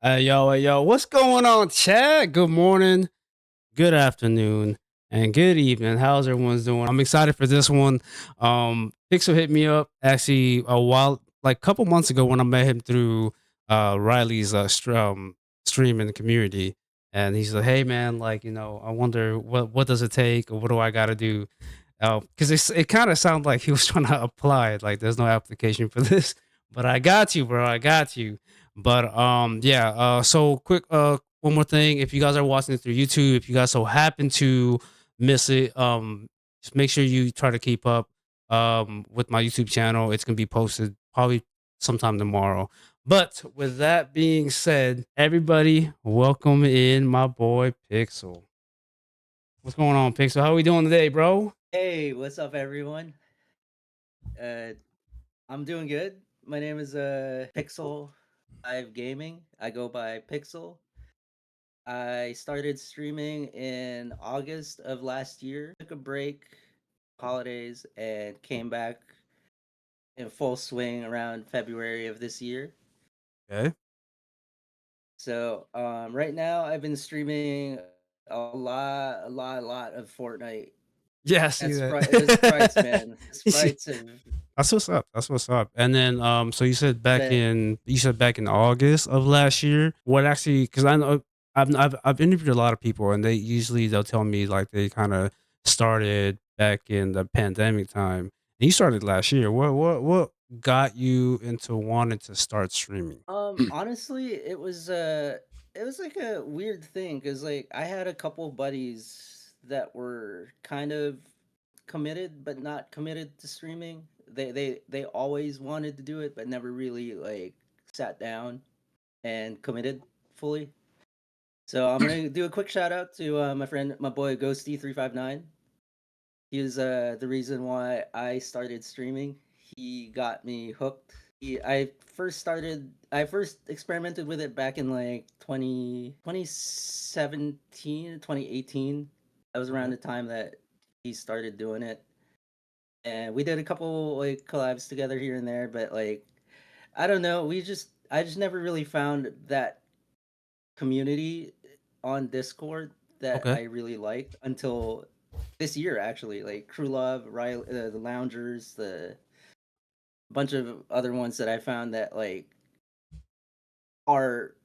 Hey, yo, what's going on, chat? Good morning, good afternoon, and good evening. How's everyone's doing? I'm excited for this one. Pixel hit me up actually a while, like a couple months ago when I met him through Riley's stream in the community, and he's like, "Hey, man, like I wonder what does it take, or what do I got to do?" Because it kind of sounded like he was trying to apply. Like, there's no application for this, but I got you, bro. I got you. But yeah. So quick. One more thing. If you guys are watching it through YouTube, if you guys so happen to miss it, just make sure you try to keep up with my YouTube channel. It's gonna be posted probably sometime tomorrow. But with that being said, everybody, welcome in my boy Pixel. What's going on, Pixel? How are we doing today, bro? Hey, what's up, everyone? Uh, I'm doing good. My name is Pixelhivegaming. I go by Pixel. I started streaming in August of last year. Took a break, holidays, and came back in full swing around February of this year. Okay. So, right now I've been streaming a lot of Fortnite. Yeah, I see That's that. right. The sprites, man. The sprites have That's what's up. That's what's up. And then, so been. you said back in August of last year. What actually? Because I know I've interviewed a lot of people, and they'll tell me like they kind of started back in the pandemic time. And you started last year. What got you into wanting to start streaming? Honestly, it was like a weird thing because like I had a couple buddies that were kind of committed but not committed to streaming. They always wanted to do it but never really like sat down and committed fully. So I'm gonna do a quick shout out to my friend, my boy Ghosty359. He was the reason why I started streaming. He got me hooked. I first experimented with it back in like 2017, 2018. That was around Okay. the time that he started doing it. And we did a couple like collabs together here and there, but like I don't know, I just never really found that community on Discord that Okay. I really liked until this year actually. Like Crew Love, the Loungers, the bunch of other ones that I found that like are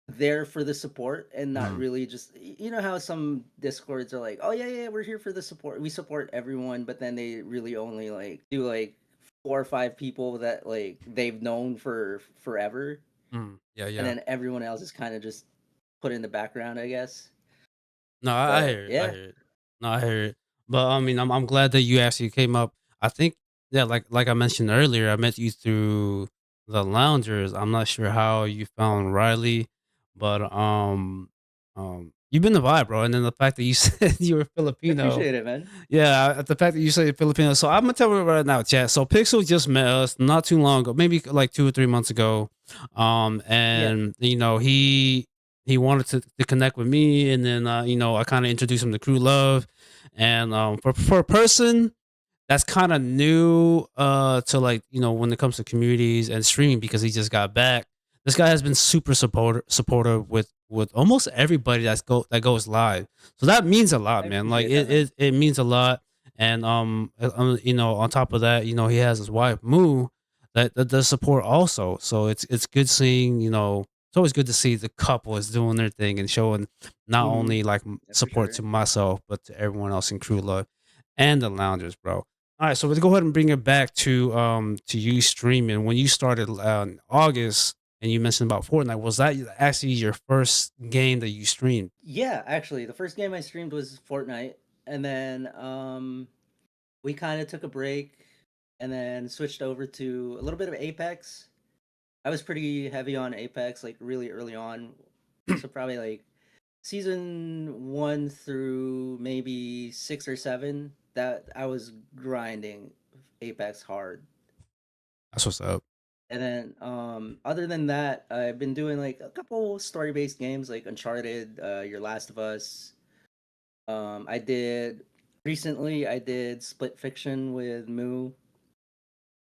there for the support and not Mhm. really just you know how some discords are like, oh yeah, we're here for the support, we support everyone, but then they really only like do like four or five people that like they've known for forever, Yeah, and yeah. then everyone else is kind of just put in the background, I guess. No, I But hear it. I yeah. hear it. No, I hear it. But I mean, I'm glad that you actually came up. I think, yeah, like I mentioned earlier, I met you through the loungers. I'm not sure how you found Riley, but you've been the vibe, bro. And then the fact that you said you were I Filipino, appreciate it, man. yeah, the fact that you say you're Filipino. So I'm gonna tell you right now, chat. So Pixel just met us not too long ago, maybe like 2 or 3 months ago. Yeah. And he wanted to connect with me, and then I kind of introduced him to Crew Love, and for a person that's kind of new to, like, when it comes to communities and streaming, because he just got back. This guy has been super supportive with almost everybody that goes live. So that means a lot, I man. Like appreciate that, man. it means a lot. And on top of that, he has his wife Moo that does support also. So it's good seeing, it's always good to see the couple is doing their thing and showing not Hmm. only like Yeah, for support to sure. myself, but to everyone else in Crew Love and the loungers, bro. All right, so let's go ahead and bring it back to you streaming. When you started in August, and you mentioned about Fortnite, was that actually your first game that you streamed? Yeah, actually, the first game I streamed was Fortnite, and then we kind of took a break, and then switched over to a little bit of Apex. I was pretty heavy on Apex, like really early on, so probably like season 1 through maybe 6 or 7. That I was grinding Apex hard. That's what's up. And then other than that, I've been doing like a couple story-based games like Uncharted, Your Last of Us. I did recently. I did Split Fiction with Moo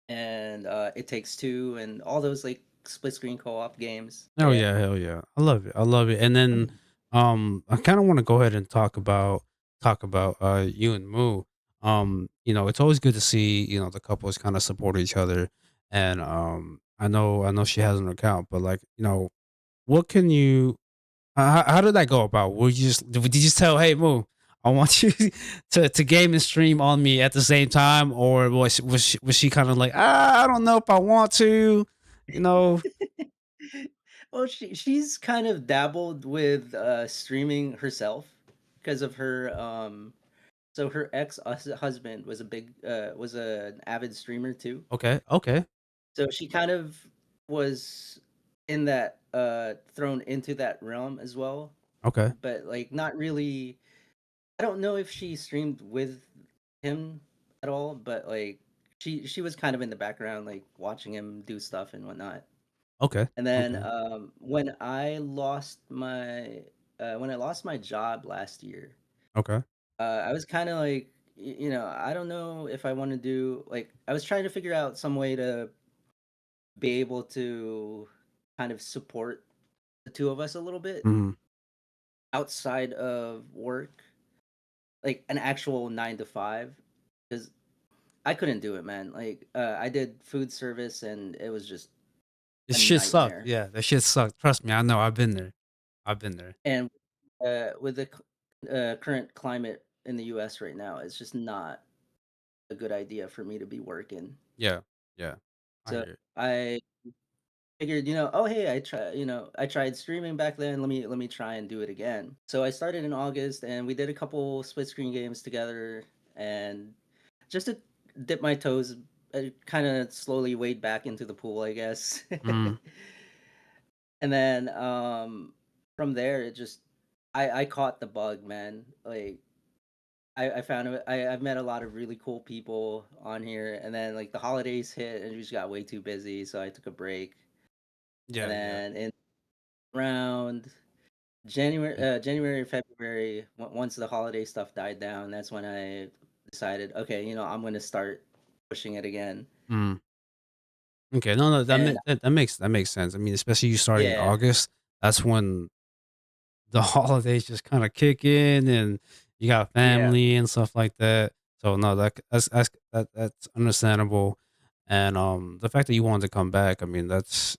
and It Takes Two, and all those like split screen co-op games. Oh Yeah. yeah, hell yeah. I love it. I love it. And then I kind of want to go ahead and talk about you and Moo. It's always good to see, the couples kind of support each other. And I know she has an account, but like, what can you how did that go about? Did you just tell, "Hey, Moo, I want you to game and stream on me at the same time," or was she kind of like, I don't know if I want to, you know? Well, she's kind of dabbled with streaming herself because of her so her ex husband was a big was an avid streamer too. Okay, okay, So she kind of was in that thrown into that realm as well, okay, but like not really. I don't know if she streamed with him at all, but like she was kind of in the background like watching him do stuff and whatnot. okay, And then okay, when I lost my job last year, okay. I was kind of like, I don't know if I want to do like I was trying to figure out some way to be able to kind of support the two of us a little bit Mhm. outside of work, like an actual 9 to 5, because I couldn't do it, man. Like I did food service and it was just This a shit sucked. nightmare. Yeah, that shit sucked. Trust me, I know. I've been there. I've been there. And with the current climate in the U.S. right now, it's just not a good idea for me to be working. Yeah, yeah. I So hear it. I figured, oh hey, I tried streaming back then. Let me try and do it again. So I started in August, and we did a couple split screen games together, and just to dip my toes, I kind of slowly wade back into the pool, I guess. Mm, And then from there, I caught the bug, man. Like I found I've met a lot of really cool people on here, and then like the holidays hit, and we just got way too busy, so I took a break. And yeah, yeah, then in around yeah. January, February, once the holiday stuff died down, that's when I decided, okay, I'm gonna start pushing it again. Mm. Okay, no, no, And that makes sense. I mean, especially you starting in yeah, August, that's when the holidays just kinda kick in and you got yeah, family and stuff like that. So, no, that's understandable, and, the fact that you wanted to come back, I mean, that's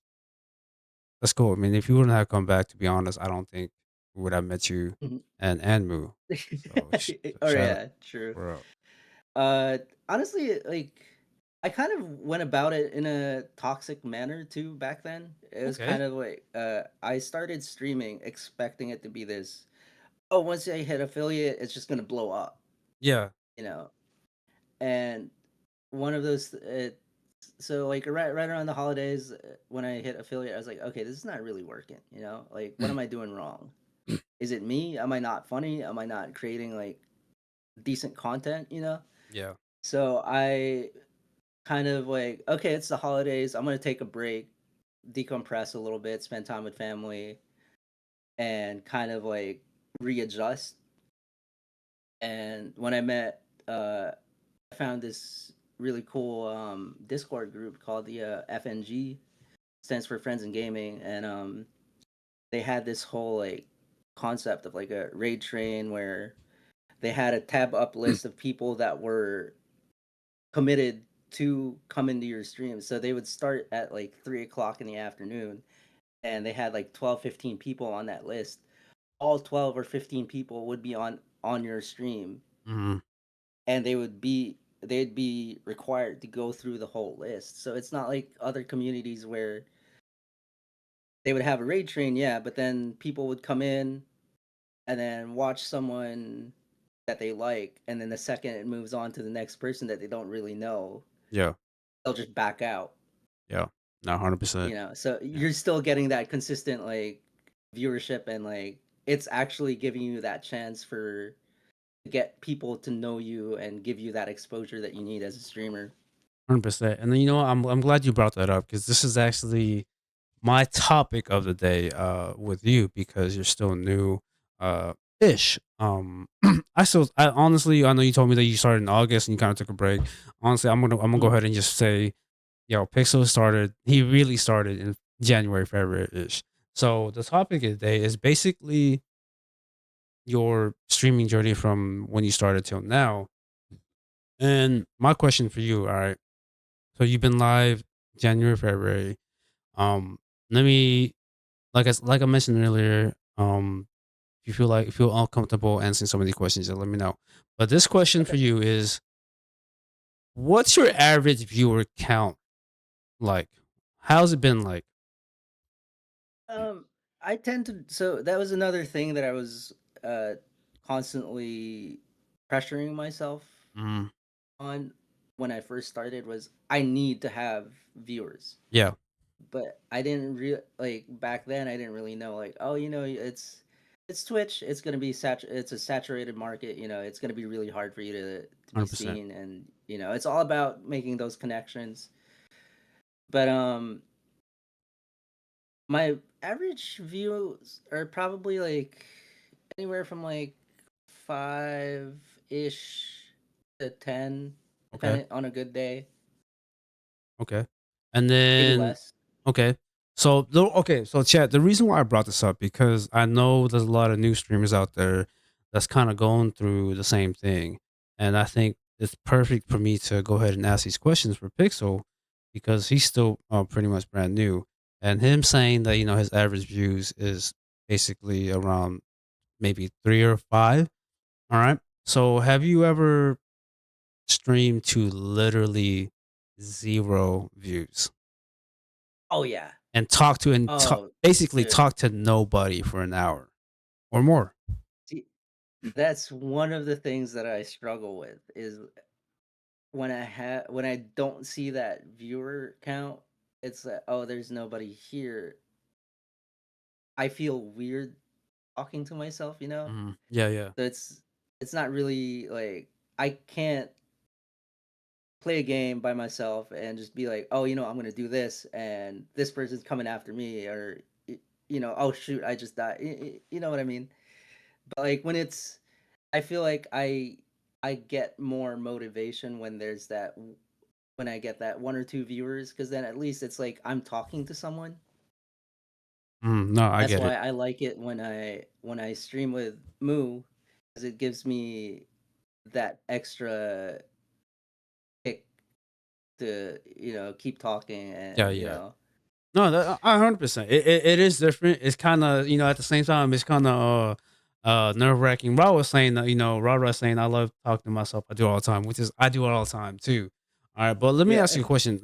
cool. I mean, if you wouldn't have come back, to be honest, I don't think we would have met you mhm. and Moo. So Oh shout out yeah, true. for real. Uh, Honestly, like I kind of went about it in a toxic manner too back then. It was Okay. kind of like I started streaming expecting it to be this, oh, once I hit affiliate, it's just gonna blow up, Yeah. you know. And one of those, so like right around the holidays, when I hit affiliate, I was like, okay, this is not really working, Like, what am I doing wrong? Is it me? Am I not funny? Am I not creating like decent content? Yeah. So I kind of like, okay, it's the holidays. I'm gonna take a break, decompress a little bit, spend time with family, and kind of like readjust. And when I met, I found this really cool Discord group called the FNG, stands for Friends in Gaming, and they had this whole like concept of like a raid train where they had a tab up list of people that were committed to come into your stream. So they would start at like 3 o'clock in the afternoon, and they had like 12, 15 people on that list. All 12 or 15 people would be on your stream, Mhm. and they'd be required to go through the whole list. So it's not like other communities where they would have a raid train, yeah, but then people would come in and then watch someone that they like, and then the second it moves on to the next person that they don't really know, Yeah. they'll just back out. Yeah. No, 100%. So Yeah. you're still getting that consistent like viewership, and like it's actually giving you that chance for to get people to know you and give you that exposure that you need as a streamer. 100%. And then, I'm glad you brought that up because this is actually my topic of the day with you because you're still new ish. I honestly, I know you told me that you started in August and you kind of took a break. Honestly, I'm gonna go Mhm. ahead and just say, Pixel started. He really started in January, February ish. So the topic of the day is basically your streaming journey from when you started till now. And my question for you, all right. So you've been live January, February. Um, let me like I mentioned earlier, if you feel uncomfortable answering some of these questions, just let me know. But this question for Okay. you is what's your average viewer count like? How's it been like? Um, I tend to. So that was another thing that I was uh constantly pressuring myself Mm, on when I first started was I need to have viewers. yeah, But I didn't like back then. I didn't really know like, oh, it's Twitch. It's gonna be It's a saturated market. It's gonna be really hard for you to be 100%. seen, and it's all about making those connections. But my average views are probably like anywhere from like 5-ish to 10, Okay. depending on a good day. Okay. And Maybe then less. okay. So chat, the reason why I brought this up because I know there's a lot of new streamers out there that's kind of going through the same thing. And I think it's perfect for me to go ahead and ask these questions for Pixel because he's still pretty much brand new. And him saying that, his average views is basically around maybe 3 or 5. All right. So have you ever streamed to literally 0 views? Oh yeah. And Oh, basically dude. talk to nobody for an hour or more. See, that's one of the things that I struggle with is when I don't see that viewer count, it's like, oh, there's nobody here. I feel weird talking to myself. Mhm. Yeah, yeah. So it's not really like I can't play a game by myself and just be like, oh, I'm gonna do this, and this person's coming after me, or oh shoot, I just died. You know what I mean? But like I feel like I get more motivation when when I get that one or two viewers, because then at least it's like I'm talking to someone. No, I That's get why it. I like it when I stream with Moo, because it gives me that extra kick to keep talking Yeah, and yeah. No, 100%. It is different. It's kind of at the same time it's kind of nerve wracking. Raw was saying that Raw was saying I love talking to myself. I do it all the time, which is I do it all the time too. All right, but let me ask yeah. you a question.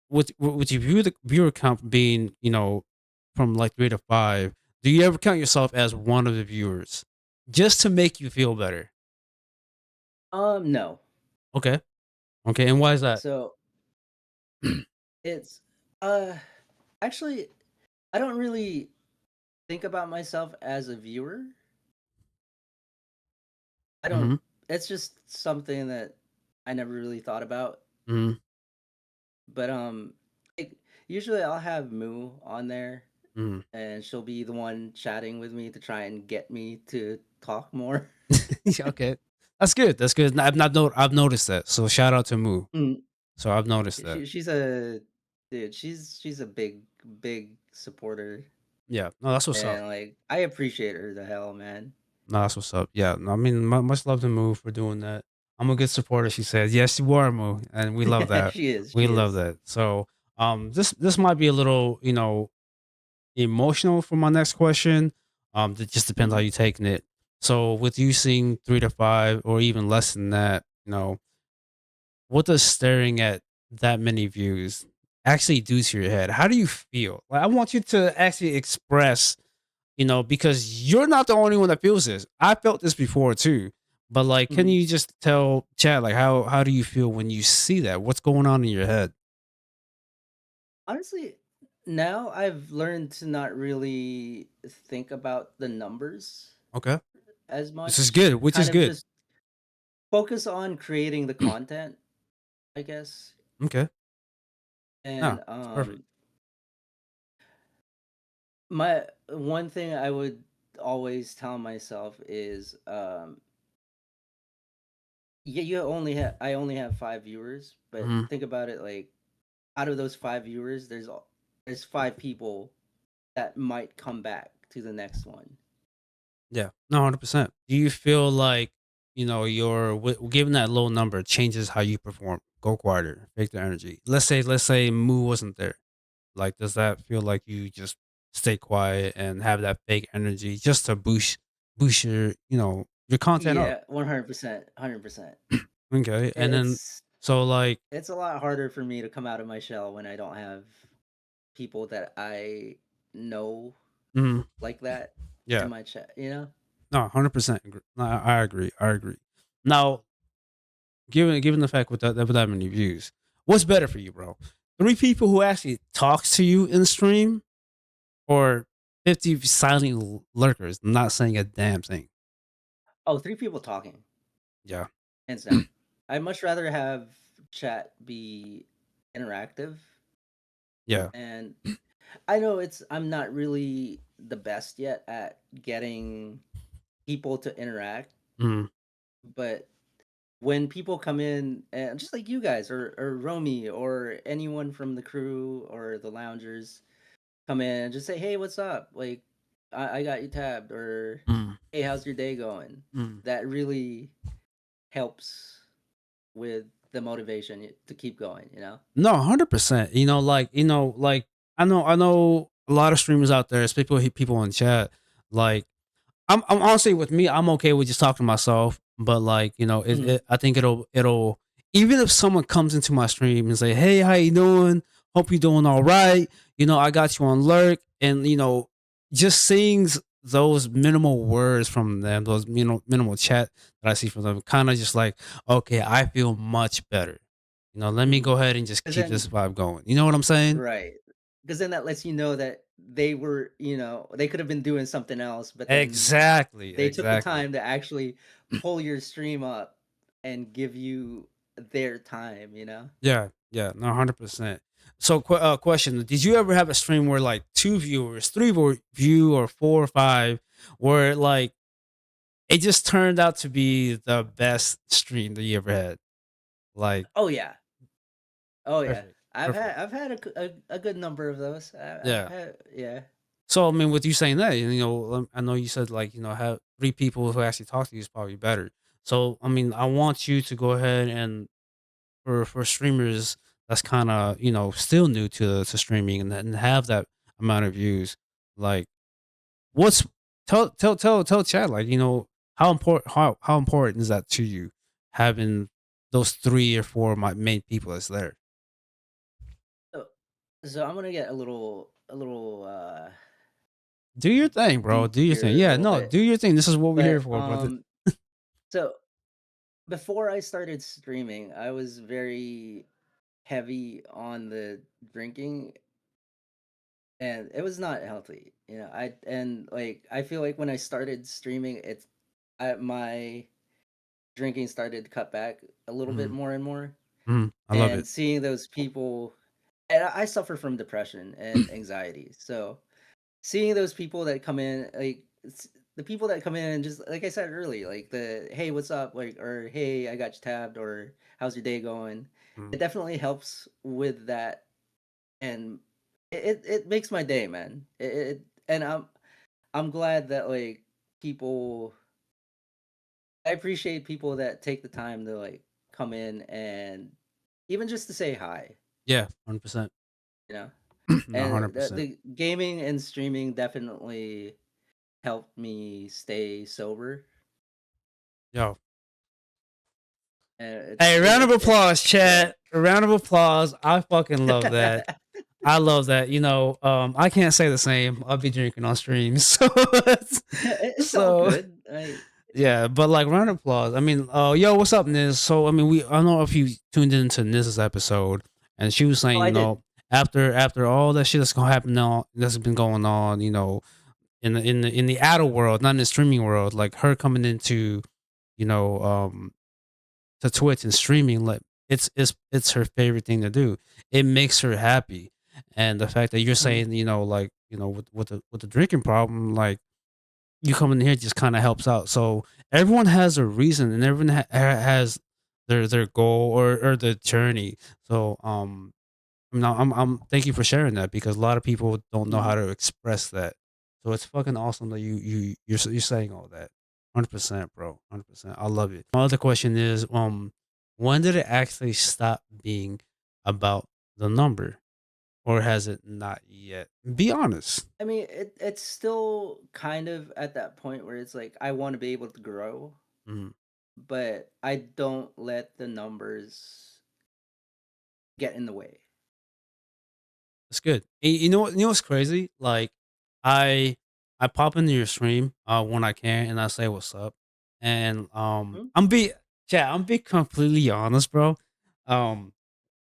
With your viewer count being from like 3 to 5, do you ever count yourself as one of the viewers just to make you feel better? No. Okay, okay, and why is that? So it's uh actually I don't really think about myself as a viewer. I don't. Mm-hmm. It's just something that I never really thought about. Mm-hmm. But like, usually I'll have Moo on there, Mm-hmm. and she'll be the one chatting with me to try and get me to talk more. Okay, that's good. That's good. I've noticed that. So shout out to Moo. Mm, So I've noticed that. she's a dude. She's a big supporter, Yeah. No, that's what's up. and like I appreciate her the hell, man. No, that's what's up. Yeah. No, I mean, much love to Moo for doing that. I'm a good supporter. She says, "Yes, you are Moo," and we love that. She is. We She love is. that. So, this might be a little, emotional for my next question. It just depends how Hmm. you taking it. So, with you seeing 3 to 5 or even less than that, what does staring at that many views actually do to your head? How do you feel? Like, I want you to actually express, because you're not the only one that feels this. I felt this before too. But like, can Hmm. you just tell Chad like how do you feel when you see that? What's going on in your head? Honestly, now I've learned to not really think about the numbers Okay, as this is much. good. Which is Kind of good. just focus on creating the content, I guess. Okay, no, And it's perfect. my one thing I would always tell myself is yeah, you only have I only have 5 viewers, but Hmm. think about it like out of those 5 viewers, there's 5 people that might come back to the next one. Yeah, no, 100%. Do you feel like your given that low number changes how you perform? Go quieter, fake the energy. Let's say Moo wasn't there. Like, does that feel like you just stay quiet and have that fake energy just to boost your content up? Yeah, 100%, 100%. Okay, and then It's so like, it's a lot harder for me to come out of my shell when I don't have people that I know mhm, like that in yeah, my chat, you know? no, 100% agree. No, I agree. I agree. Now, given the fact with that many views, what's better for you, bro? 3 people who actually talks to you in stream, or 50 silent lurkers not saying a damn thing? Oh, 3 people talking, Yeah, hands down. I'd much rather have chat be interactive, yeah, and I know I'm not really the best yet at getting people to interact, mm, but when people come in, and just like you guys or Romy or anyone from the crew or the loungers come in and just say, "Hey, what's up? Like, I got you tabbed," or mm, "Hey, how's your day going?" mm. That really helps with the motivation to keep going. You know? No, 100%. Like I know a lot of streamers out there, especially people in chat. Like, I'm honestly, with me, I'm okay with just talking to myself. But like, Mhm. I think it'll even if someone comes into my stream and say, "Hey, how you doing? Hope you doing all right. I got you on lurk," and just seeing those minimal words from them, those minimal chat that I see from them, kind of just like, okay, I feel much better. Let me go Mhm. ahead and just 'Cause keep then this vibe going. You know what I'm saying? right. Because then that lets you know that they were, they could have been doing something else, but then Exactly, they took the exactly. time to actually pull your stream up and give you their time, you know? Yeah, yeah, no, 100%. So, question: did you ever have a stream where like two viewers, three view, or four or five, where like it just turned out to be the best stream that you ever had? Like, Oh, yeah. Oh, yeah. perfect, I've perfect. had I've had a good number of those. I've Yeah. had yeah. So, I mean, with you saying that, I know you said like have 3 people who actually talk to you is probably better. So, I mean, I want you to go ahead and for streamers that's kind of still new to streaming and have that amount of views, like, what's tell Chad, like, how important is that to you, having those 3 or 4 main people that's there? So so I'm gonna get a little Do your thing, bro. deep Do your thing. here a Yeah, little no, bit. do your thing. This is what we're here But for, brother. so before I started streaming, I was very heavy on the drinking, and it was not healthy. I feel like when I started streaming, my drinking started to cut back a little bit Mhm, more and more. mhm, I love And it. seeing those people, and I suffer from depression and anxiety. So seeing those people that come in, the people that come in and just like I said earlier, like the "Hey, what's up?" like, or "Hey, I got you tabbed," or "How's your day going?" Mhm. It definitely helps with that, and it makes my day, man. And I'm glad that like people. I appreciate people that take the time to like come in and even just to say hi, Yeah, 100%. you know. No, And 100%. the gaming and streaming definitely helped me stay sober, Yo, and hey, round of applause, yeah. chat. A round of applause. I fucking love that. I love that. I can't say the same. I'll be drinking on stream. It's all So good. yeah, but like, round of applause. I mean, yo, what's up, Niz? So I mean, I don't know if you tuned into Niz's episode, and she was Oh, saying, I did. after all that shit that's gonna happen now, that's been going on, in the adult world, not in the streaming world, like her coming into, you know, to Twitch and streaming, like, it's her favorite thing to do. It makes her happy, and the fact that you're Mhm. saying, like, with the drinking problem, like, you coming in here just kind of helps out. So everyone has a reason, and everyone has their goal, or the journey. So, I No, I'm thank you for sharing that because a lot of people don't know how Mhm. to express that. So it's fucking awesome that you're saying all that. 100%, bro. 100%. I love it. My other question is, when did it actually stop being about the number, or has it not yet? Be honest. I mean, it's still kind of at that point where it's like I want to be able to grow, Mhm. but I don't let the numbers get in the way. That's good. You know what? You know what's crazy? Like, I I pop into your stream when I can, and I say what's up. And Mhm. I'm be completely honest, bro. Um,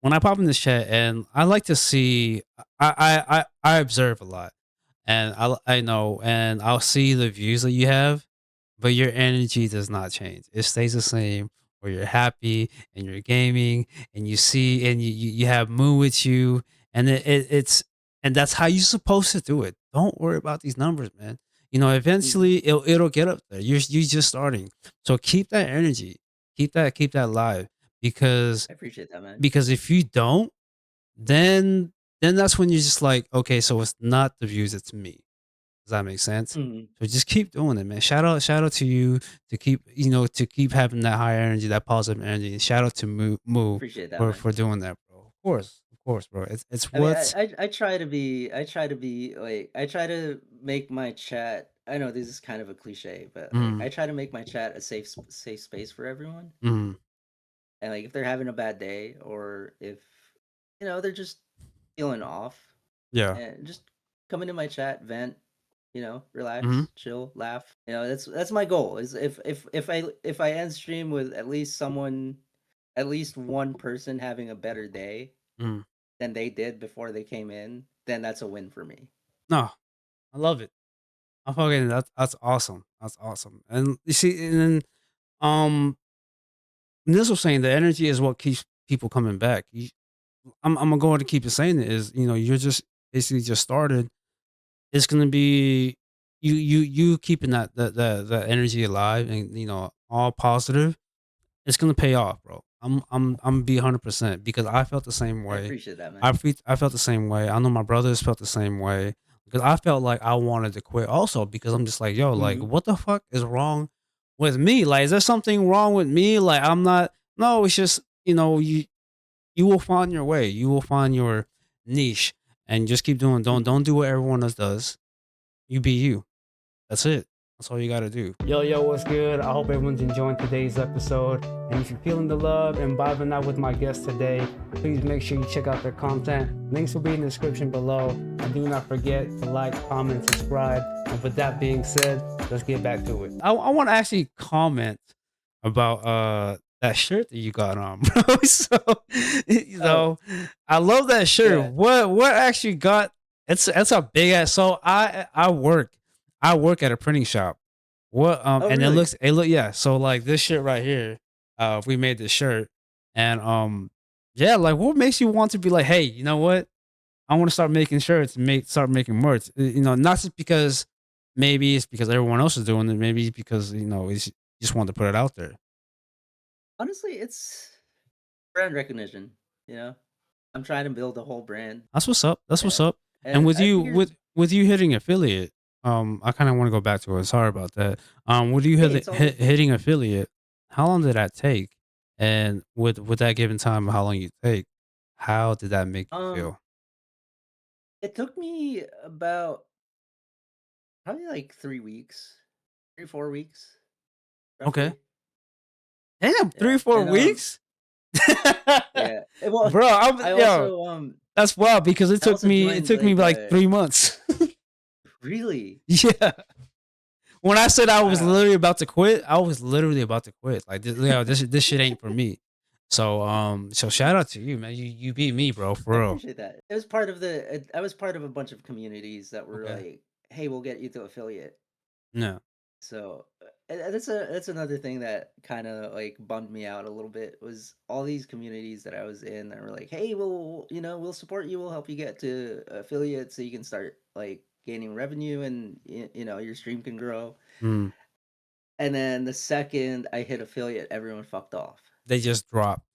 when I pop in this chat, and I like to see, I observe a lot, and I know, and I'll see the views that you have, but your energy does not change. It stays the same. Where you're happy and you're gaming, and you see, and you have moon with you, and it's and that's how you're supposed to do it. Don't worry about these numbers, man. You know, Mhm. eventually it'll get up there. You're just starting, so keep that energy, keep that live, because I appreciate that, man. if you don't, then that's when you're just like, okay, so it's not the views, it's me. Does that make sense? Mhm. So just keep doing it, man. Shout out to you to keep, to keep having that high energy, that positive energy. And shout out to Moo Appreciate that, for man. doing that, bro. Of course, bro. It's I mean, what's I try to be like I try to make my chat. I know this is kind of a cliche, but like mm, I try to make my chat a safe space for everyone. mm, And like if they're having a bad day or if they're just feeling off, yeah. and just come into my chat, vent, Mm-hmm, relax, chill, laugh. That's my goal. Is if I end stream with at least one person having a better day mm. than they did before they came in, then that's a win for me. No, I love it. I fucking that's awesome. That's awesome. And you see, and then this was saying the energy is what keeps people coming back. I'm going to keep it saying it is, you're just basically just started. It's gonna be you keeping that energy alive, and all positive. It's gonna pay off, bro. I'm be 100% because I felt the same I way. appreciate that, man. I felt the same way. I know my brothers felt the same way because I felt like I wanted to quit also because I'm just like, yo, like Mhm. what the fuck is wrong with me? Like, is there something wrong with me? Like, I'm not. No, it's just you will find your way. You will find your niche, and just keep doing. Mhm. Don't do what everyone else does. You be you. That's it. That's all you got to do. Yo, what's good? I hope everyone's enjoying today's episode. And if you're feeling the love and vibing out with my guests today, please make sure you check out their content. Links will be in the description below. And do not forget to like, comment, subscribe. And with that being said, let's get back to it. I want to actually comment about that shirt that you got on, bro. So Oh, I love that shirt. yeah. What actually got it's a big ass. So I work at a printing shop. What Oh, and really? it look yeah, so like this shit right here, we made this shirt, and yeah, like what makes you want to be like, hey, you know what? I want to start making shirts and start making merch. Not just because maybe it's because everyone else is doing it, maybe it's because it's you just want to put it out there. Honestly, it's brand recognition, you know? I'm trying to build a whole brand, That's what's up. That's what's and up. And and I figured with you hitting affiliate, I kind of want to go back to it. Sorry about that. With you hey, it's all good. hitting affiliate, how long did that take? And with that given time, how long you take? How did that make you Um, feel? it took me about probably like 3 weeks, 3, 4 weeks, Okay. roughly. Damn, Yeah, 3 4 weeks, yeah. Well, bro. I Yo, also, that's wild because I also it joined took me like like a 3 months. really? Yeah. When I said I was Wow. literally about to quit, I was literally about to quit. Like this shit ain't for me. So so shout out to you, man. You beat me, bro, I for real. appreciate that. It was part of I was part of a bunch of communities that were Okay. like, "Hey, we'll get you to affiliate." No. So, and that's another thing that kinda, like, bummed me out a little bit was all these communities that I was in that were like, "Hey, we'll support you, we'll help you get to affiliate so you can start, like, gaining revenue and your stream can grow." Mm. And then the second I hit affiliate, everyone fucked off. They just dropped.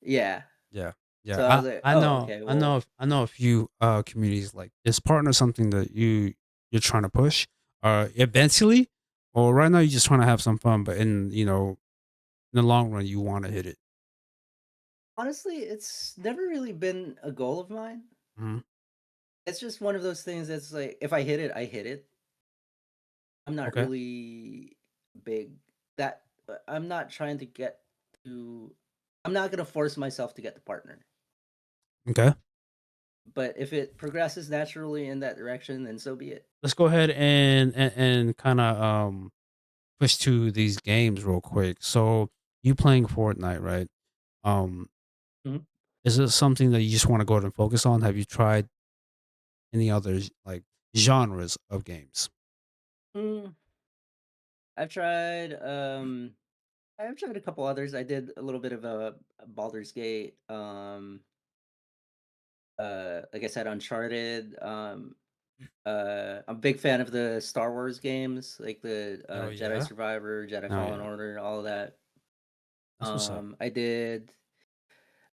Yeah. Yeah. Yeah, So I was like, I oh, know, okay, I know, well, I know a few communities like is partner something that you're trying to push, eventually, or right now you're just trying to have some fun, but in the long run you want to hit it. honestly, it's never really been a goal of mine. Mhm. It's just one of those things that's like, if I hit it, I hit it. I'm not Okay, really big that I'm not trying to get to. I'm not gonna force myself to get the partner. okay. But if it progresses naturally in that direction, then so be it. Let's go ahead and kind of push to these games real quick. So you playing Fortnite, right? Um, Mhm. is it something that you just want to go ahead and focus on? Have you tried any other like genres of games? Mm, I've tried. I've tried a couple others. I did a little bit of a Baldur's Gate. Like I said, Uncharted. I'm a big fan of the Star Wars games, like the Oh Jedi yeah. Survivor, Jedi Oh Fallen yeah. Order, all of that. That's what's up. I did.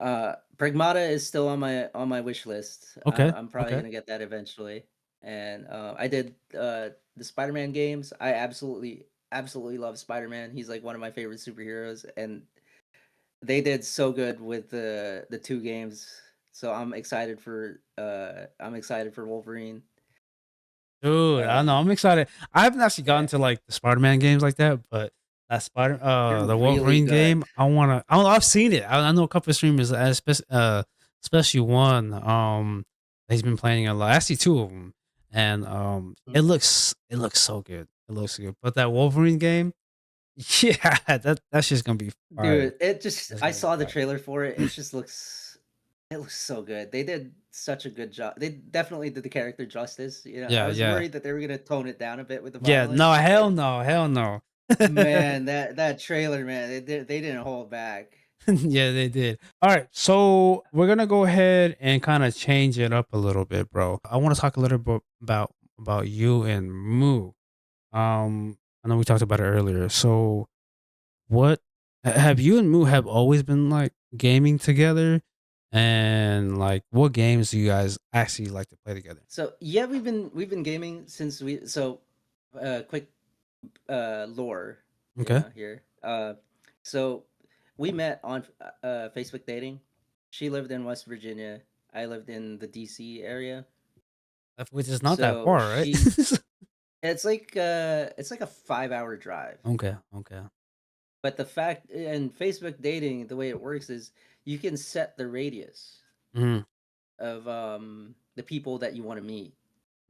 Pragmata is still on my wish list. Okay. I'm probably Okay. gonna get that eventually. And I did the Spider-Man games. I absolutely love Spider-Man. He's like one of my favorite superheroes, and they did so good with the two games. So I'm excited for Wolverine. Dude, I don't know. Um, I'm excited. I haven't actually gotten yeah, to like the Spider-Man games like that, but they're the really Wolverine good. game, I don't know, I've seen it. I know a couple of streamers, especially one, he's been playing a lot. Actually, two of them, and it looks so good. It looks good. But that Wolverine game, yeah, that's just gonna be fire. Dude, it just That's I gonna be saw the fire. trailer for it. It looks so good. They did such a good job. They definitely did the character justice. You know, I Yeah, was yeah, worried that they were gonna tone it down a bit with the yeah. No, violence, hell but no, hell no. man, that trailer, man, they didn't hold back. Yeah, they did. All right, so we're gonna go ahead and kind of change it up a little bit, bro. I want to talk a little bit about you and Moo. I know we talked about it earlier. So, what have you and Moo have always been like gaming together, and like what games do you guys actually like to play together? So yeah, we've been gaming since we so quick lore, Okay, here. So we met on Facebook dating. She lived in West Virginia. I lived in the DC area. which is not that So far, right? she it's like a 5-hour drive. Okay, okay. But the fact and Facebook dating, the way it works is you can set the radius Mm, of the people that you want to meet.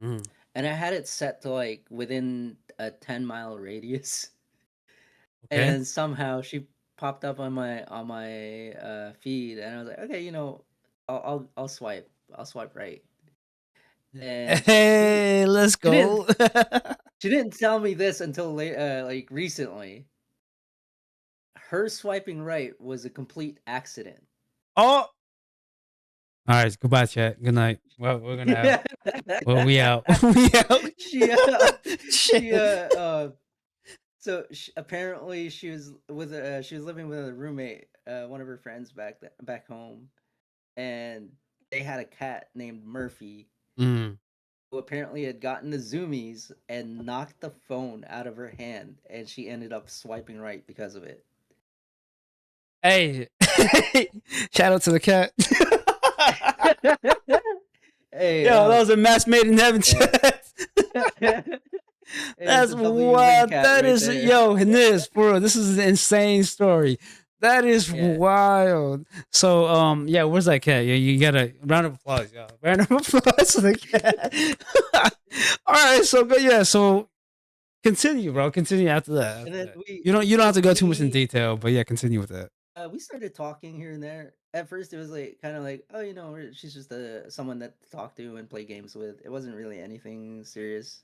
mm. And I had it set to like within a 10-mile radius. Okay. And somehow she popped up on my feed and I was like, okay, I'll swipe. I'll swipe right. And Hey, let's she didn't go. she didn't tell me this until like recently. Her swiping right was a complete accident. Oh, all right, goodbye, chat. Good night. Well, we're gonna have. Yeah. Well, we out. We out. She she Shit. so apparently she was living with a roommate, one of her friends back home, and they had a cat named Murphy Mm. who apparently had gotten the zoomies and knocked the phone out of her hand, and she ended up swiping right because of it. Hey, shout out to the cat. Hey, Yo, that was a match made in heaven, yeah. chat. Hey, it's That's a W wing wild. cat That right is there. yo, Niz, for real. This is an insane story. That is Yeah. wild. So, yeah, where's that cat? Yeah, you got a round of applause, y'all. Round of applause to the cat. All right, so good. Yeah, so continue, bro. Continue after that. And After then that. You don't have to go too much in we detail, but yeah, continue with that. we started talking here and there. At first, it was like kind of like, oh, she's just someone that to talk to and play games with. It wasn't really anything serious.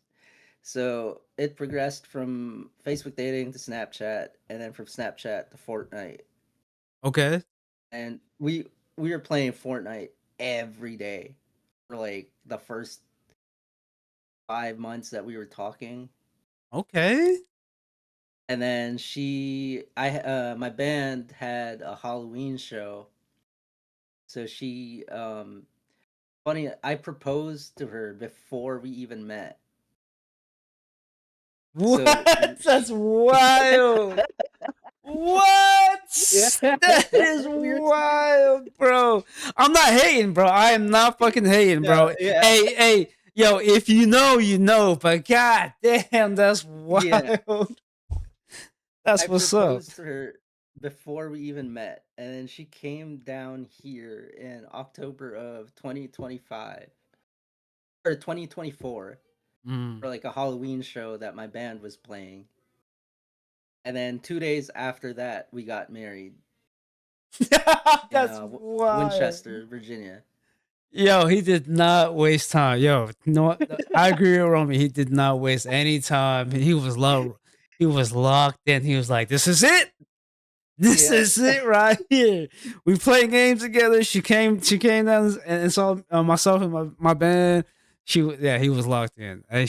So it progressed from Facebook dating to Snapchat, and then from Snapchat to Fortnite. Okay. And we were playing Fortnite every day for like the first 5 months that we were talking. Okay. And then my band had a Halloween show. So she funny, I proposed to her before we even met. So What? That's she, wild. yeah, What? That is weird. wild, bro. I'm not hating, bro. I am not fucking hating, No, bro. yeah, Hey, yo, if you know, you know. But god damn, that's yeah. wild. That's I what's up. proposed to her before we even met, and then she came down here in October of 2025 or 2024 Mm. for like a Halloween show that my band was playing. And then 2 days after that, we got married in That's wild. Winchester, Virginia. Yo, he did not waste time. Yo, no, I agree with Romy. He did not waste any time. He was low. He was locked in. He was like, "This is it. This Yeah. is it right here. We play games together." She came. She came down and saw myself and my band. Yeah. He was locked in. Hey,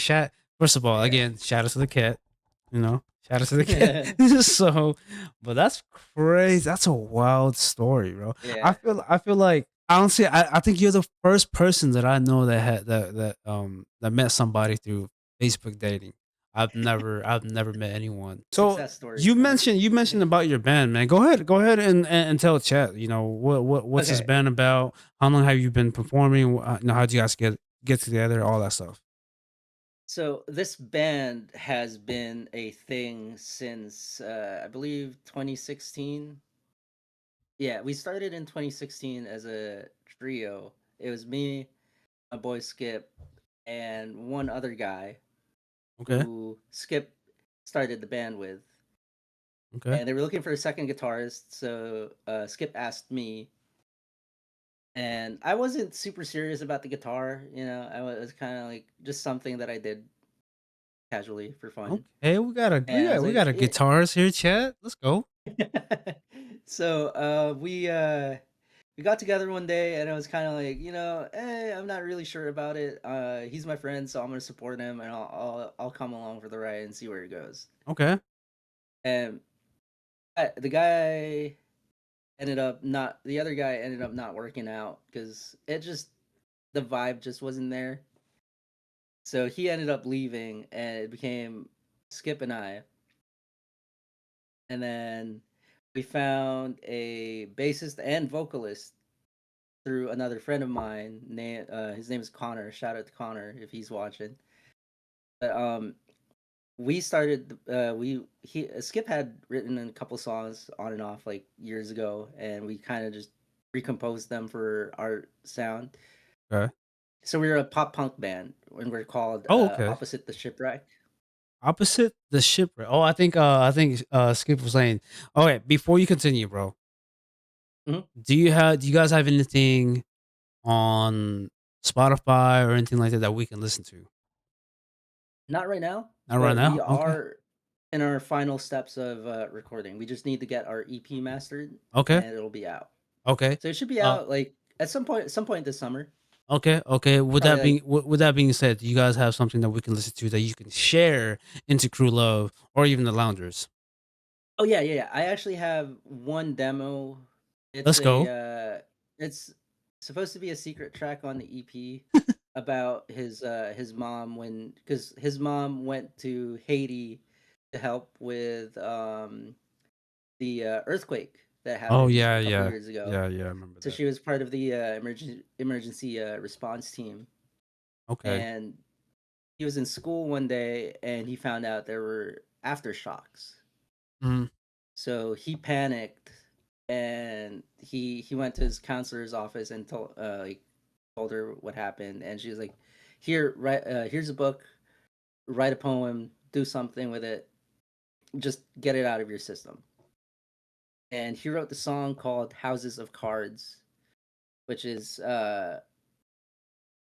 first of all, Yeah. again, shout out to the cat. Shout out to the cat. So, but that's crazy. That's a wild story, bro. Yeah. I feel like honestly, I think you're the first person that I know that had that met somebody through Facebook dating. I've never met anyone. So Success stories, man. you mentioned about your band, man. Go ahead and tell chat. You know what's this Okay. band about? How long have you been performing? You know, how'd you guys get together? All that stuff. So this band has been a thing since I believe 2016. Yeah, we started in 2016 as a trio. It was me, my boy Skip, and one other guy Okay. who Skip started the band with. Okay. And they were looking for a second guitarist, so Skip asked me, and I wasn't super serious about the guitar. I was kind of like just something that I did casually for fun. Okay, And I was we like, got a yeah. guitarist here, chat. Let's go. So we got together one day, and I was kind of like, I'm not really sure about it. He's my friend, so I'm gonna support him, and I'll come along for the ride and see where it goes. Okay. And the guy ended up not the other guy ended up not working out because the vibe just wasn't there. So he ended up leaving, and it became Skip and I. And then we found a bassist and vocalist through another friend of mine. His name is Connor. Shout out to Connor if he's watching. But we started. We he Skip had written a couple songs on and off like years ago, and we kind of just recomposed them for our sound. Okay. So we were a pop punk band, and we're called Oh, okay. Opposite the Shipwreck. Opposite the shipwreck. Oh, I think Skip was saying. Okay, before you continue, bro. Mhm. Do you guys have anything on Spotify or anything like that that we can listen to? Not right now, Not right but we now. Okay. are in our final steps of recording. We just need to get our EP mastered, Okay. and it'll be out. Okay. So it should be Uh. out like at some point this summer. Okay. Okay. Probably like, With that being said, do you guys have something that we can listen to that you can share into Crew Love or even the Loungers? oh yeah, yeah, yeah. I actually have one demo. It's Let's go. it's supposed to be a secret track on the EP about his mom when because his mom went to Haiti to help with the earthquake that Oh happened yeah, a couple yeah, years ago. yeah, yeah. I remember So that. she was part of the emergency response team, Okay. and he was in school one day and he found out there were aftershocks. Mhm. So he panicked and he went to his counselor's office and told her what happened, and she was like, here's a book, write a poem, do something with it, just get it out of your system." And he wrote the song called Houses of Cards, which is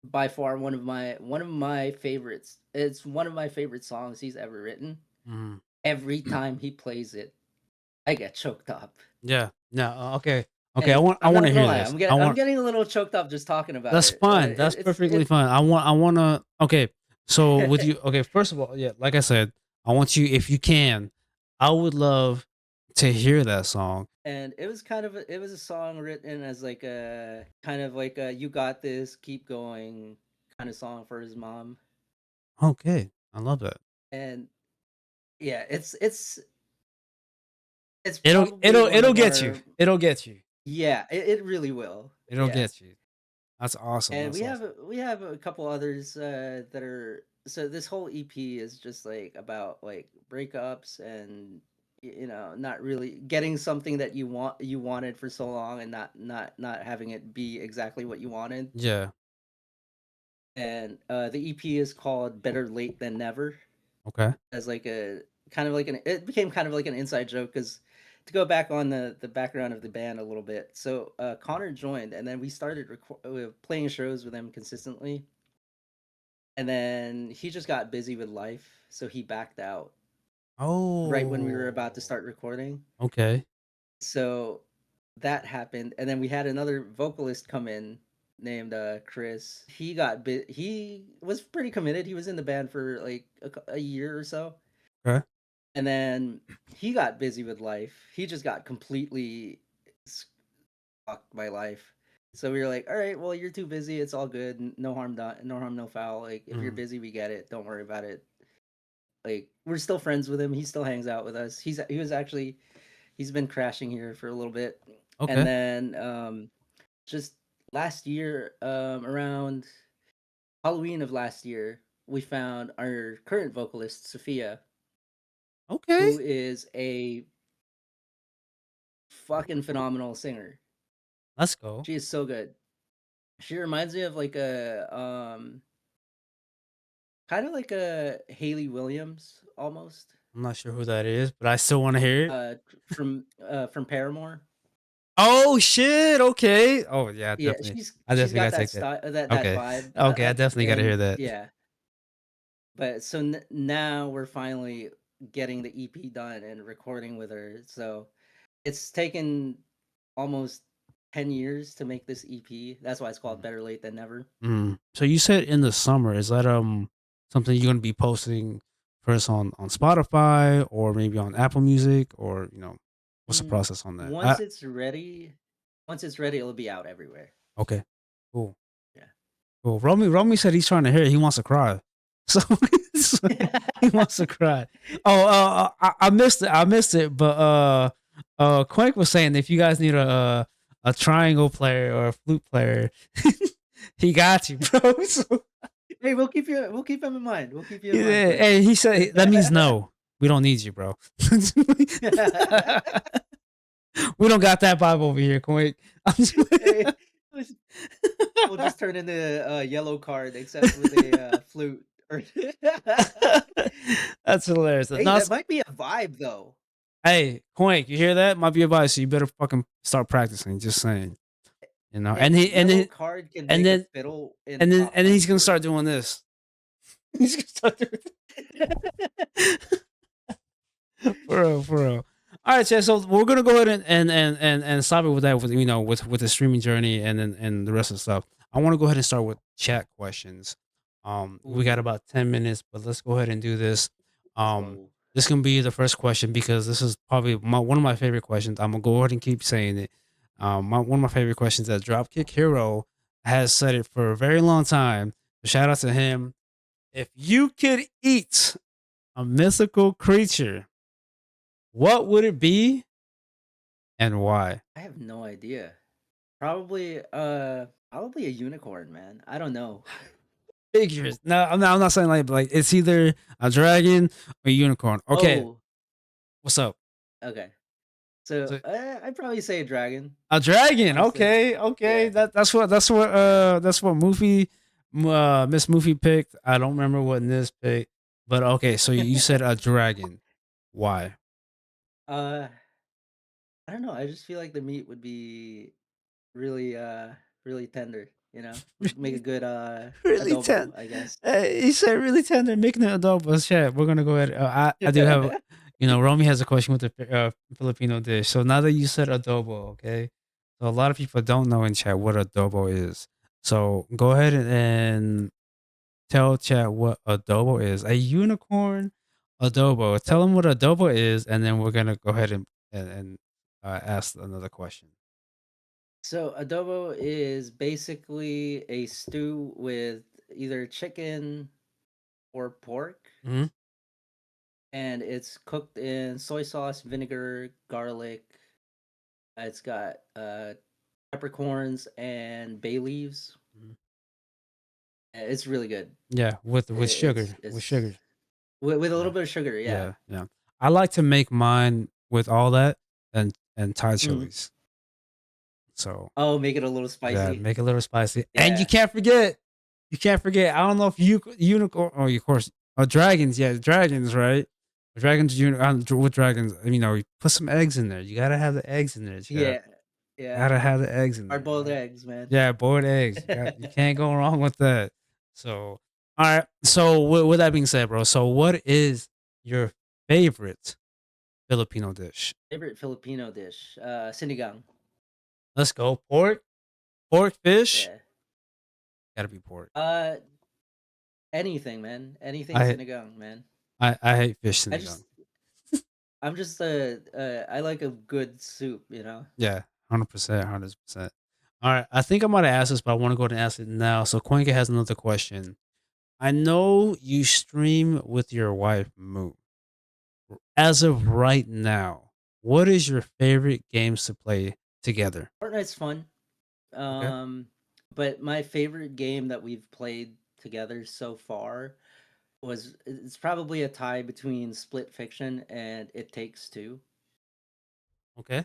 by far one of my favorites. It's one of my favorite songs he's ever written. Mhm. Every time he plays it, I get choked up. Yeah. No. Okay. Okay. And I I'm want not to gonna hear lie, this. I'm getting a little choked up just talking about That's it. But fine. That's perfectly it fine. I want to. Okay. So with you. Okay. First of all, yeah. Like I said, I want you if you can. I would love to hear that song. and it was it was a song written as like a kind of like a "you got this, keep going" kind of song for his mom. Okay, I love that. And yeah, it's It'll probably it'll one it'll of get you. our It'll get you. yeah, it really will. It'll Yeah. get you. That's awesome. And That's awesome. we have a couple others that are so this whole EP is just like about like breakups and you know not really getting something that you wanted for so long and not having it be exactly what you wanted. Yeah. And the EP is called Better Late Than Never Okay. as like a kind of like an it became kind of like an inside joke because to go back on the background of the band a little bit. So Connor joined and then we started playing shows with him consistently. And then he just got busy with life, so he backed out right when we were about to Oh. start recording. Okay. So that happened, and then we had another vocalist come in named Chris. He was pretty committed. He was in the band for like a year or so, Okay. and then he got busy with life. He just got completely fucked by life. So we were like, all right, well, you're too busy. It's all good. No harm done. No harm, no foul. Like if you're Mm. busy, we get it. Don't worry about it. Like we're still friends with him. He still hangs out with us. He was actually he's been crashing here for a little bit. And Okay. then just last year around Halloween of last year, we found our current vocalist Sophia, Okay. who is a fucking phenomenal singer. Let's go. She is so good. She reminds me of like a kind of like a Haley Williams almost. I'm not sure who that is, but I still want to hear it. From Paramore. Oh shit. Okay. Oh yeah, Yeah, definitely. I she's definitely got gotta that take that. style, that Okay. vibe, Okay, I definitely gotta hear and that. yeah. But so now we're finally getting the EP done and recording with her. So it's taken almost 10 years to make this EP. That's why it's called Mm. Better Late Than Never. So you said in the summer, is that something you're gonna be posting first on Spotify or maybe on Apple Music, or what's the Mm, process on that? once it's ready, it'll be out everywhere. Okay, cool. Yeah. Cool. Romy said he's trying to hear it. He wants to cry. So, so he wants to cry. Oh, I missed it. I missed it. But Quake was saying if you guys need a triangle player or a flute player, he got you, bro. So, Hey, we'll keep him in mind. We'll keep you in mind, yeah, Quake. and he said that means no. We don't need you, bro. We don't got that vibe over here, Quake. Hey, we'll just turn into a yellow card, except with a flute. That's hilarious. Hey, that might be a vibe though. Hey, Quake, you hear that? Might be advice. So you better fucking start practicing. Just saying, And Hey, he yellow card can and make a then fiddle in pop and then he's punk gonna work. start doing this. He's gonna start doing for real, for real. All right, Chad. So we're gonna go ahead and stop it with that, with with the streaming journey and the rest of the stuff. I want to go ahead and start with chat questions. We got Ooh, about 10 minutes, but let's go ahead and do this. let's Um, go. this can be the first question because this is probably one of my favorite questions. I'm gonna go ahead and keep saying it. One of my favorite questions that Dropkick Hero has said it for a very long time. So shout out to him. If you could eat a mythical creature, what would it be and why? I have no idea. Probably a unicorn, man. I don't know. Figures. No, I'm not saying like it's either a dragon or a unicorn. Okay, Oh, what's up? okay. So So, I'd probably say a dragon, a dragon. honestly. Okay, okay. Yeah. That's what Miss Moofy picked. I don't remember what Nis picked, but okay. So you said a dragon. Why? uh, I don't know. I just feel like the meat would be really really tender, you know? Would make a good Really adobo, tender. I guess. He said really tender, making it adobo. Chat. We're gonna go ahead. I do have, Romy has a question with the Filipino dish. So now that you said adobo, okay. So a lot of people don't know in chat what adobo is. So go ahead and tell chat what adobo is. A unicorn adobo. Tell them what adobo is, and then we're gonna go ahead and ask another question. So adobo is basically a stew with either chicken or pork, Hmm. and it's cooked in soy sauce, vinegar, garlic. It's got peppercorns and bay leaves. Hmm. It's really good. Yeah, with It's sugar, with it's sugar. with a little Yeah, bit of sugar, yeah. yeah, yeah. I like to make mine with all that and Thai Mhm. chilies. So Oh, make it a little yeah, spicy. make it a little spicy, and Yeah. you can't forget. I don't know if unicorn. Oh, of course, dragons. Yeah, dragons, right? Dragons, with dragons. You know, you put some eggs in there. You gotta have the eggs in there. Yeah. Yeah. Gotta have the eggs in Hard there, boiled right? eggs, man. Yeah, boiled eggs. You can't go wrong with that. So, all right. So, with that being said, bro. So, what is your favorite Filipino dish? Favorite Filipino dish? Sinigang. Let's go. Pork, fish. Yeah. Gotta be pork. Uh anything, man. Anything I sinigang, man. I hate fish I sinigang. just I'm just I like a good soup, you know. Yeah, 100%, 100%. All right, I think I'm gonna ask this, but I want to go ahead and ask it now. So, Cuenca has another question. I know you stream with your wife, Moo. As of right now, what is your favorite games to play together? Fortnite's fun. Okay. Um but my favorite game that we've played together so far was it's probably a tie between Split Fiction and It Takes Two. Okay.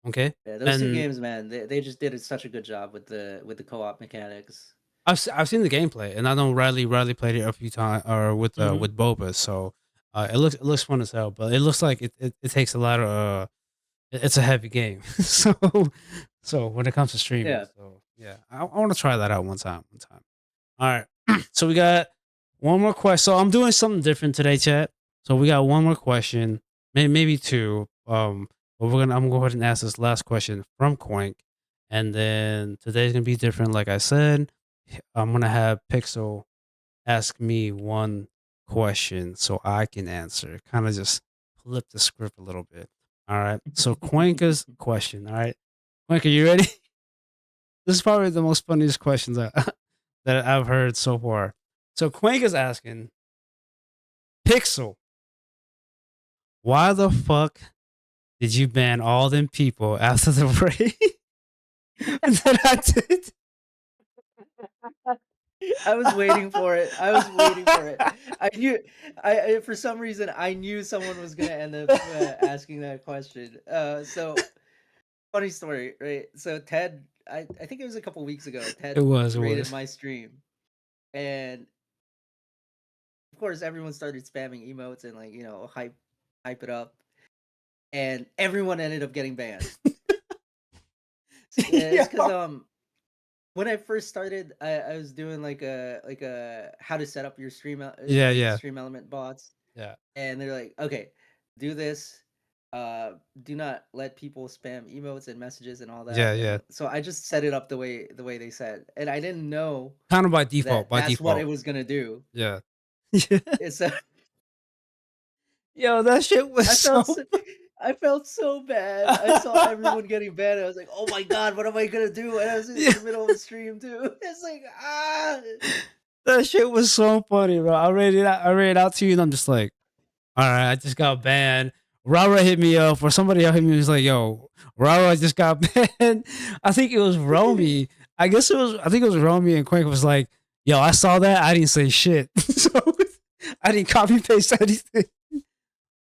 Okay. Yeah, those two And games, man, they just did such a good job with the co-op mechanics. I've seen the gameplay, and I know Riley played it a few times, or Mhm. with Boba. So it looks fun as hell, but it looks like it takes a lot of it's a heavy game. So when it comes to streaming, Yeah. so yeah, I want to try that out one time. One time. All right. So we got one more question. So I'm doing something different today, chat. So we got one more question, maybe two. But I'm gonna go ahead and ask this last question from Quink, and then today's gonna be different. Like I said, I'm gonna have Pixel ask me one question so I can answer. Kind of just flip the script a little bit. All right. So Quenka's question. All right, Quenka, you ready? This is probably the most funniest questions that I've heard so far. So Quake is asking, Pixel, why the fuck did you ban all them people after the raid that I did? I was waiting for it. I was waiting for it. I knew I for some reason I knew someone was gonna end up asking that question. So funny story, right? So Ted, I think it was a couple weeks ago. It Ted was, it raided was. my stream, and of course everyone started spamming emotes and like hype it up, and everyone ended up getting banned. It's because Yeah. when I first started, I was doing like a how to set up your Yeah, like yeah, stream element bots, yeah, and they're like, okay, do this. Do not let people spam emotes and messages and all yeah, that. yeah. And so I just set it up the way they said, and I didn't know Kind of by default, that by that's what it default. was gonna do. Yeah. Yeah. It's Yo, that shit was I felt so so, I felt so bad. I saw everyone getting banned. I was like, oh my god, what am I gonna do? And I was in Yeah. the middle of a stream too. It's like That shit was so funny, bro. I read it out to you, and I'm just like, all right, I just got banned. Rara hit me up, or somebody else hit me. Was like, "Yo, Rara just got banned." I think it was Romy. I guess it was. I think it was Romy, and Quake was like, "Yo, I saw that. I didn't say shit, so I didn't copy paste anything,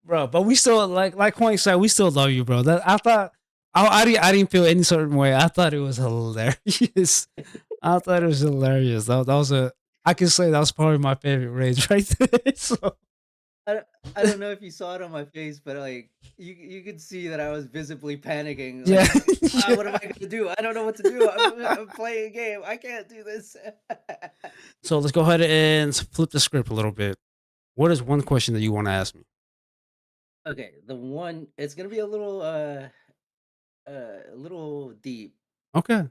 bro." But we still like Quake said, we still love you, bro. That I thought. I didn't feel any certain way. I thought it was hilarious. I thought it was hilarious. That was a. I can say that was probably my favorite rage right there. So I don't I don't know if you saw it on my face, but, like, you could see that I was visibly panicking, yeah, like, "Ah, what am yeah. I gonna do? I don't know what to do. I'm playing a game. I can't do this." So let's go ahead and flip the script a little bit. What is one question that you want to ask me? Okay, the one it's gonna be a little deep, Okay.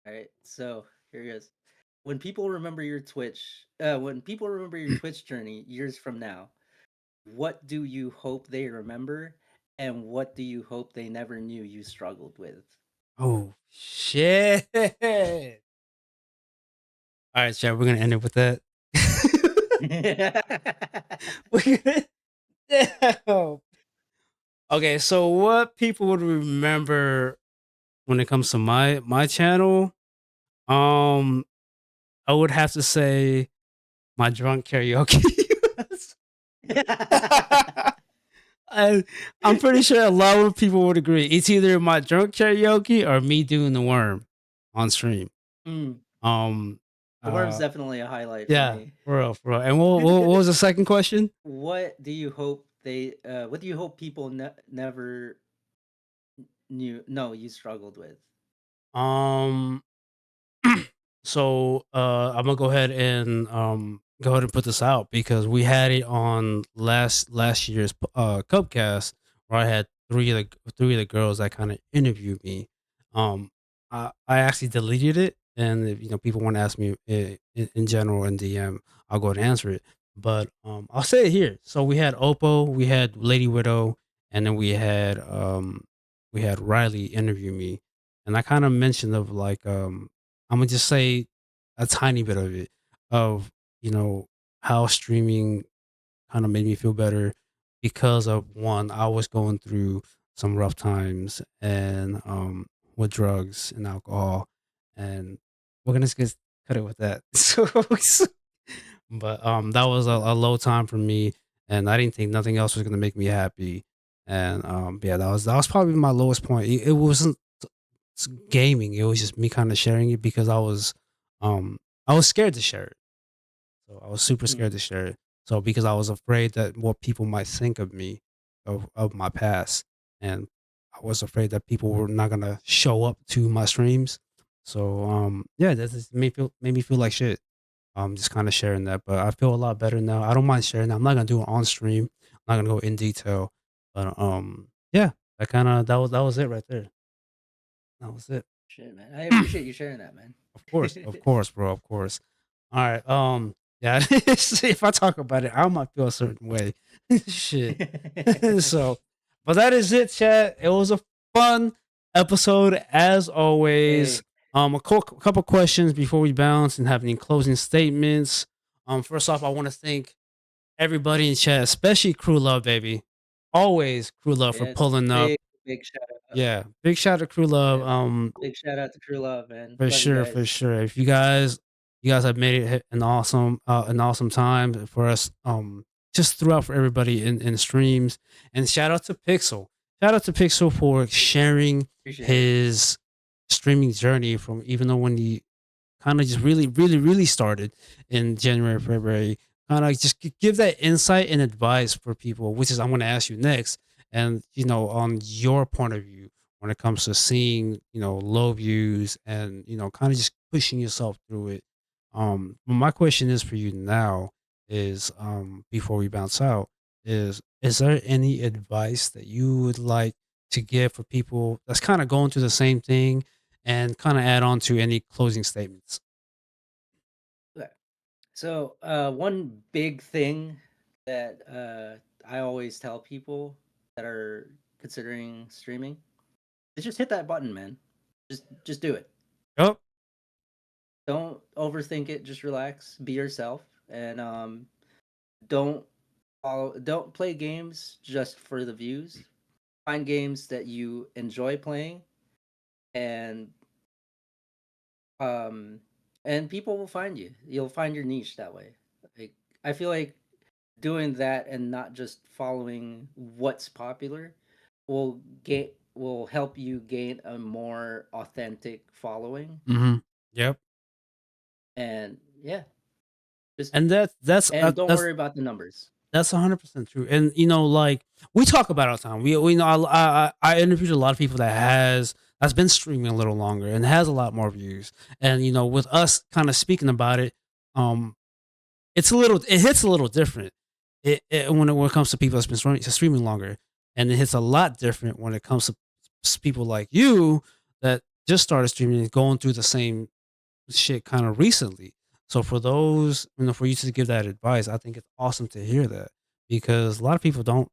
alright? So, here it is. When people remember your Twitch journey years from now, what do you hope they remember, And what do you hope they never knew you struggled with? Oh shit! All right, chat. We're gonna end it with that. We're gonna- Damn. Okay, so what people would remember when it comes to my channel? Um, I would have to say my drunk karaoke. I, I'm pretty sure a lot of people would agree. It's either my drunk karaoke or me doing the worm on stream. Mm, Um, the worm's uh, definitely a highlight for yeah, me. for real, for real. And what was the second question? What do you hope people never knew no you struggled with? Um, so I'm gonna go ahead and put this out because we had it on last year's CubCast where I had three of the girls that kind of interviewed me. Um, I actually deleted it, and if people want to ask me in general in DM, I'll go ahead and answer it. But I'll say it here. So we had Oppo, we had Lady Widow, and then we had Riley interview me, and I kind of mentioned of like I'm gonna just say a tiny bit of it of how streaming kind of made me feel better because of one, I was going through some rough times and with drugs and alcohol, and we're gonna just cut it with that. But that was a low time for me, and I didn't think nothing else was gonna make me happy. And yeah, that was probably my lowest point. It wasn't gaming. It was just me kind of sharing it because um I was scared to share it. So I was super scared Mm, to share it. So because I was afraid that what people might think of me, of my past, and I was afraid that people were not gonna show up to my streams. So yeah, that just made me feel like shit. Just kind of sharing that, but I feel a lot better now. I don't mind sharing that. I'm not gonna do it on stream. I'm not gonna go in detail, but yeah, that was it right there. That was it. shit, man. I appreciate you sharing that, man. Of course, bro, of course. All right, yeah. If I talk about it, I might feel a certain way. Shit. So, but that is it, chat. It was a fun episode as always. Hey, Couple questions before we bounce and have any closing statements. First off, I want to thank everybody in chat, especially Crew Love, baby. Always Crew Love for yes, pulling up. big shout out. Yeah, big shout out to Crew Love. Yeah, big shout out to True Love, man. For Love you sure, for guys. sure. If you guys have made it an awesome time for us, just throughout for everybody in streams. And shout out to Pixel. Shout out to Pixel for sharing Appreciate it. his streaming journey from even though when he kind of just really started in January, February. Kind of just give that insight and advice for people, which is I'm going to ask you next. And on your point of view when it comes to seeing low views and kind of just pushing yourself through it. But my question is for you now is before we bounce out is there any advice that you would like to give for people that's kind of going through the same thing and kind of add on to any closing statements. Okay. So, one big thing that I always tell people that are considering streaming is just hit that button, man. Just do it. Yep. Don't overthink it. Just relax. Be yourself, and don't don't play games just for the views. Find games that you enjoy playing, and um, and people will find you. You'll find your niche that way. Like I feel like doing that and not just following what's popular will help you gain a more authentic following. Yep. And yeah, just And and don't worry about the numbers. that's 100% true. And like we talk about it all the time. We know I interviewed a lot of people that's been streaming a little longer and has a lot more views. And with us kind of speaking about it, um, it hits a little different. When it comes to people that's been streaming longer, and it hits a lot different when it comes to people like you that just started streaming and going through the same shit kind of recently. So for those, for you to give that advice, I think it's awesome to hear that because a lot of people don't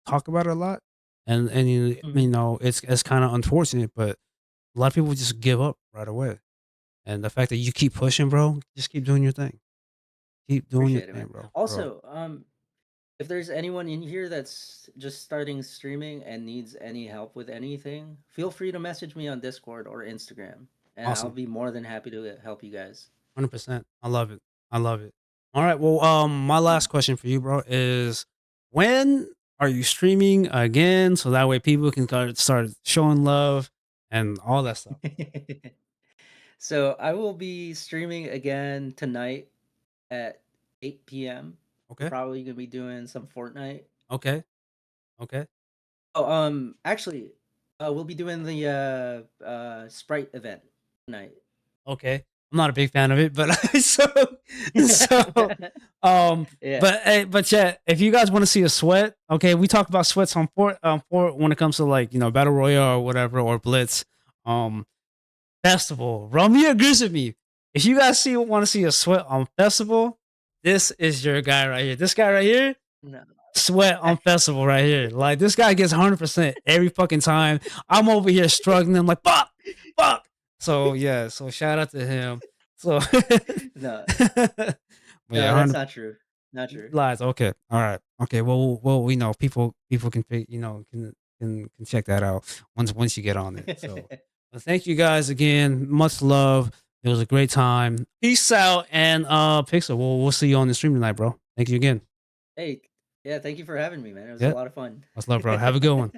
talk about it a lot. and Mhm. it's kind of unfortunate, but a lot of people just give up right away. And the fact that you keep pushing, bro, just keep doing your thing. Keep doing your Appreciate it, thing, man. bro. For real. Also, if there's anyone in here that's just starting streaming and needs any help with anything, feel free to message me on Discord or Instagram, and I'll Awesome. be more than happy to help you guys. 100%. I love it. I love it. All right. Well, my last question for you, bro, is when are you streaming again? So that way people can start showing love and all that stuff. So I will be streaming again tonight at 8 p.m. Okay. Probably gonna be doing some Fortnite. Okay. Okay. Oh, actually, we'll be doing the Sprite event tonight. Okay. I'm not a big fan of it, but so um Yeah. but yeah, if you guys want to see a sweat, okay, we talk about sweats on Fort when it comes to like, battle royale or whatever or blitz. Um Festival. Romeo agrees with me. If you guys want to see a sweat on festival, this is your guy right here. This guy right here, No. sweat on festival right here. Like this guy gets 100% every fucking time. I'm over here struggling. I'm like fuck, fuck. So yeah, so shout out to him. So, No. but yeah, No, that's 100 not true. Not true. lies. Okay, all right. Okay, well, we know people can can check that out once you get on it. So, well, thank you guys again. Much love. It was a great time. Peace out, and Pixel. We'll see you on the stream tonight, bro. Thank you again. Hey, yeah, thank you for having me, man. It was a Yeah, lot of fun. much love, bro. Have a good one.